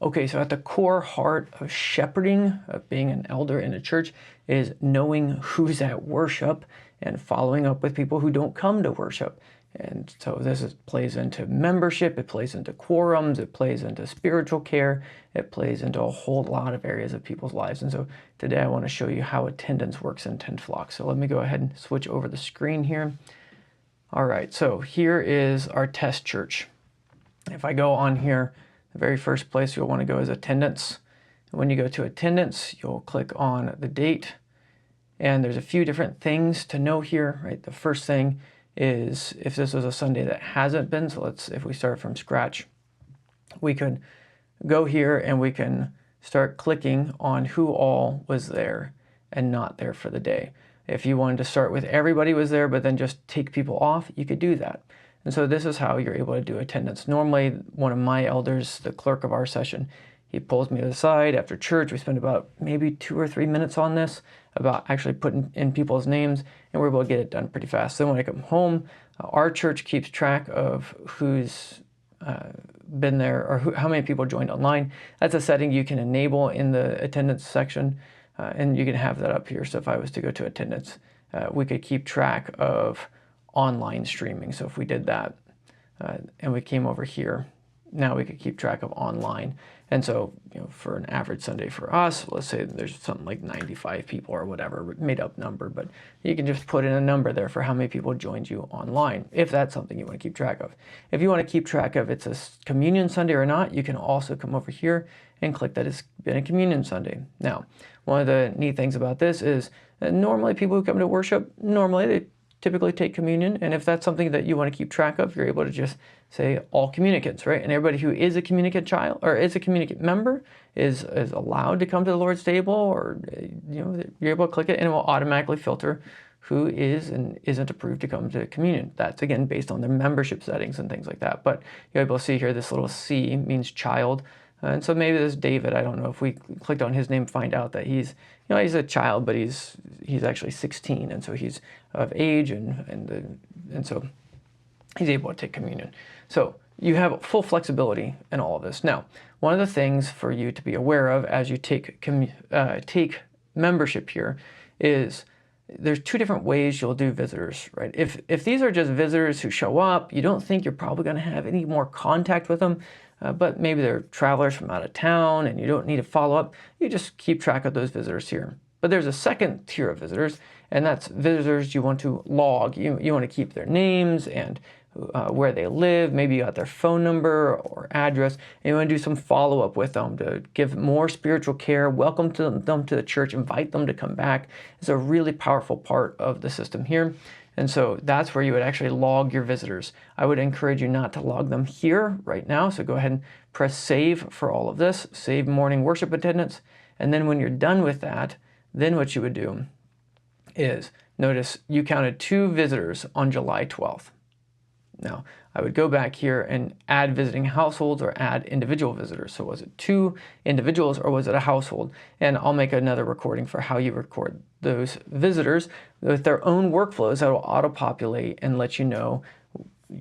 Okay, so at the core heart of shepherding, of being an elder in a church, is knowing who's at worship and following up with people who don't come to worship. And so plays into membership, it plays into quorums, it plays into spiritual care, it plays into a whole lot of areas of people's lives. And so today I want to show you how attendance works in TendFlock. So let me go ahead and switch over the screen here. All right, so here is our test church. If I go on here, the very first place you'll want to go is attendance. And when you go to attendance, you'll click on the date. And there's a few different things to know here, right? The first thing is if this was a Sunday that hasn't been, so if we start from scratch, we could go here and we can start clicking on who all was there and not there for the day. If you wanted to start with everybody was there, but then just take people off, you could do that. And so this is how you're able to do attendance. Normally, one of my elders, the clerk of our session, he pulls me to the side after church. We spend about maybe 2 or 3 minutes on this, about actually putting in people's names, and we're able to get it done pretty fast. Then when I come home, our church keeps track of who's been there or how many people joined online. That's a setting you can enable in the attendance section, and you can have that up here. So if I was to go to attendance, we could keep track of online streaming. So if we did that and we came over here, now we could keep track of online. And so, for an average Sunday for us, let's say there's something like 95 people or whatever, made up number, but you can just put in a number there for how many people joined you online, if that's something you want to keep track of. If you want to keep track of it's a communion Sunday or not, you can also come over here and click that it's been a communion Sunday. Now, one of the neat things about this is that normally people who come to worship, they typically take communion, and if that's something that you want to keep track of, you're able to just say all communicants, right? And everybody who is a communicant child or is a communicant member is allowed to come to the Lord's table, or you're able to click it and it will automatically filter who is and isn't approved to come to communion. That's again based on their membership settings and things like that. But you're able to see here this little C means child. And so maybe this David, I don't know if we clicked on his name, find out that he's a child, but he's actually 16, and so he's of age, and so he's able to take communion. So you have full flexibility in all of this. Now, one of the things for you to be aware of as you take membership here is there's 2 different ways you'll do visitors, right? If these are just visitors who show up, you don't think you're probably going to have any more contact with them, but maybe they're travelers from out of town and you don't need to follow up, you just keep track of those visitors here. But there's a second tier of visitors, and that's visitors you want to log. You want to keep their names and where they live, maybe you got their phone number or address, and you want to do some follow-up with them to give more spiritual care, welcome them to the church, invite them to come back. It's a really powerful part of the system here. And so that's where you would actually log your visitors. I would encourage you not to log them here right now. So go ahead and press save for all of this, save morning worship attendance. And then when you're done with that, then what you would do is, notice you counted 2 visitors on July 12th. Now, I would go back here and add visiting households or add individual visitors. So was it 2 individuals or was it a household? And I'll make another recording for how you record those visitors with their own workflows that will auto-populate and let you know,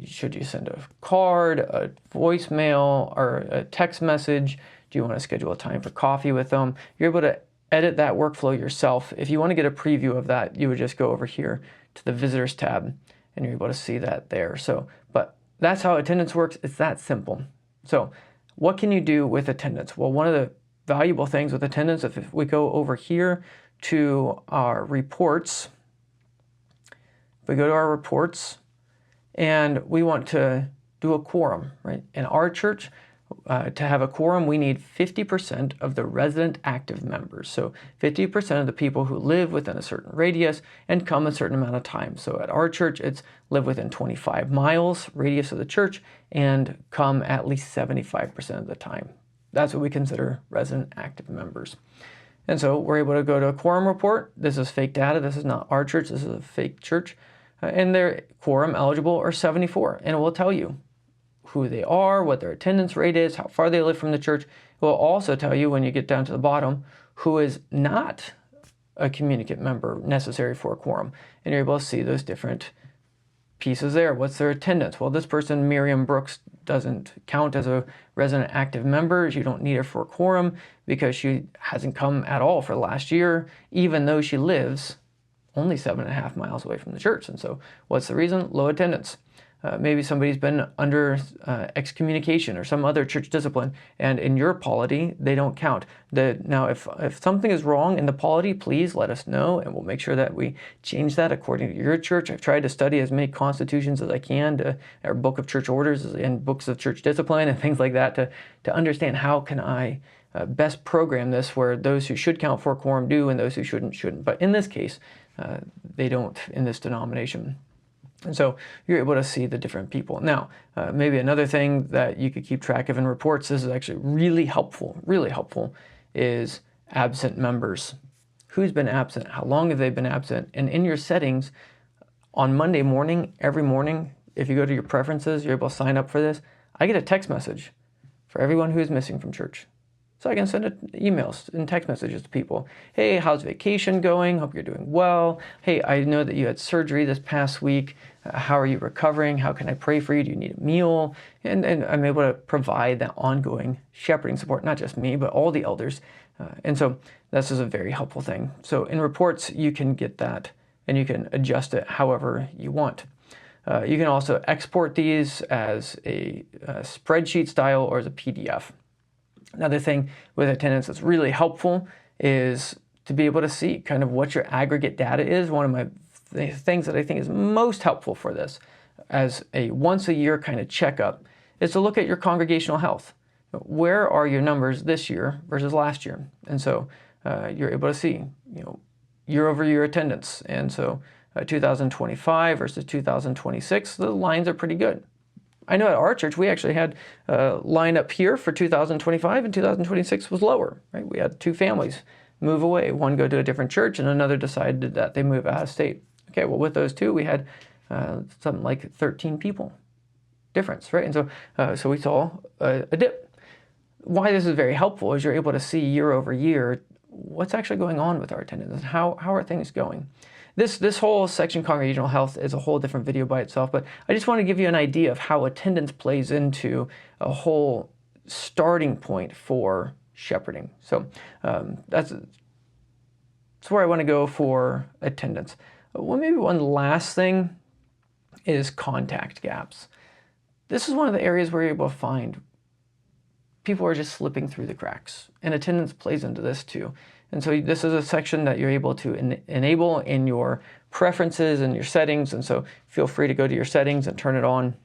should you send a card, a voicemail, or a text message? Do you want to schedule a time for coffee with them? You're able to edit that workflow yourself. If you want to get a preview of that, you would just go over here to the Visitors tab, and you're able to see that there. So, but that's how attendance works. It's that simple. So what can you do with attendance? Well, one of the valuable things with attendance, if we go over here to our reports, if we go to our reports and we want to do a quorum, right? In our church, to have a quorum, we need 50% of the resident active members. So 50% of the people who live within a certain radius and come a certain amount of time. So at our church, it's live within 25 miles radius of the church and come at least 75% of the time. That's what we consider resident active members. And so we're able to go to a quorum report. This is fake data. This is not our church. This is a fake church. And their quorum eligible are 74. And it will tell you who they are, what their attendance rate is, how far they live from the church. It will also tell you when you get down to the bottom who is not a communicant member necessary for a quorum. And you're able to see those different pieces there. What's their attendance? Well, this person, Miriam Brooks, doesn't count as a resident active member. You don't need her for a quorum because she hasn't come at all for the last year, even though she lives only 7.5 miles away from the church. And so what's the reason? Low attendance. Maybe somebody's been under excommunication or some other church discipline, and in your polity, they don't count. Now, if something is wrong in the polity, please let us know, and we'll make sure that we change that according to your church. I've tried to study as many constitutions as I can, or book of church orders and books of church discipline and things like that, to understand how can I best program this where those who should count for a quorum do and those who shouldn't. But in this case, they don't in this denomination. And so you're able to see the different people. Now, maybe another thing that you could keep track of in reports, this is actually really helpful, is absent members. Who's been absent? How long have they been absent? And in your settings, on Monday morning, every morning, if you go to your preferences, you're able to sign up for this. I get a text message for everyone who is missing from church. So I can send emails and text messages to people. Hey, how's vacation going? Hope you're doing well. Hey, I know that you had surgery this past week. How are you recovering? How can I pray for you? Do you need a meal? And I'm able to provide that ongoing shepherding support, not just me, but all the elders. And so this is a very helpful thing. So in reports, you can get that and you can adjust it however you want. You can also export these as a spreadsheet style or as a PDF. Another thing with attendance that's really helpful is to be able to see kind of what your aggregate data is. One of my things that I think is most helpful for this as a once a year kind of checkup is to look at your congregational health. Where are your numbers this year versus last year? And so you're able to see, year over year attendance. And so 2025 versus 2026, the lines are pretty good. I know at our church, we actually had a line up here for 2025 and 2026 was lower, right? We had 2 families move away. One go to a different church and another decided that they move out of state. Okay, well with those 2, we had something like 13 people difference, right? And so we saw a dip. Why this is very helpful is you're able to see year over year what's actually going on with our attendance and how are things going. This whole section, congregational health, is a whole different video by itself, but I just want to give you an idea of how attendance plays into a whole starting point for shepherding. So that's where I want to go for attendance. Well, maybe one last thing is contact gaps. This is one of the areas where you're able to find people are just slipping through the cracks, and attendance plays into this too. And so this is a section that you're able to enable in your preferences and your settings. And so feel free to go to your settings and turn it on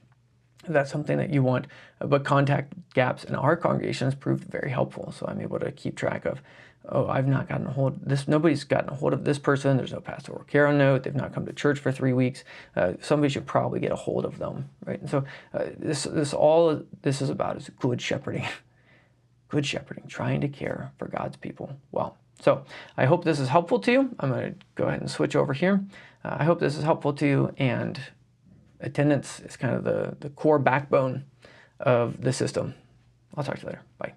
if that's something that you want. But contact gaps in our congregation has proved very helpful. So I'm able to keep track of, I've not gotten a hold of this. Nobody's gotten a hold of this person. There's no pastoral care note. They've not come to church for 3 weeks. Somebody should probably get a hold of them, right? And so all this is about is good shepherding. Good shepherding, trying to care for God's people well. So I hope this is helpful to you. I'm going to go ahead and switch over here. I hope this is helpful to you, and attendance is kind of the core backbone of the system. I'll talk to you later. Bye.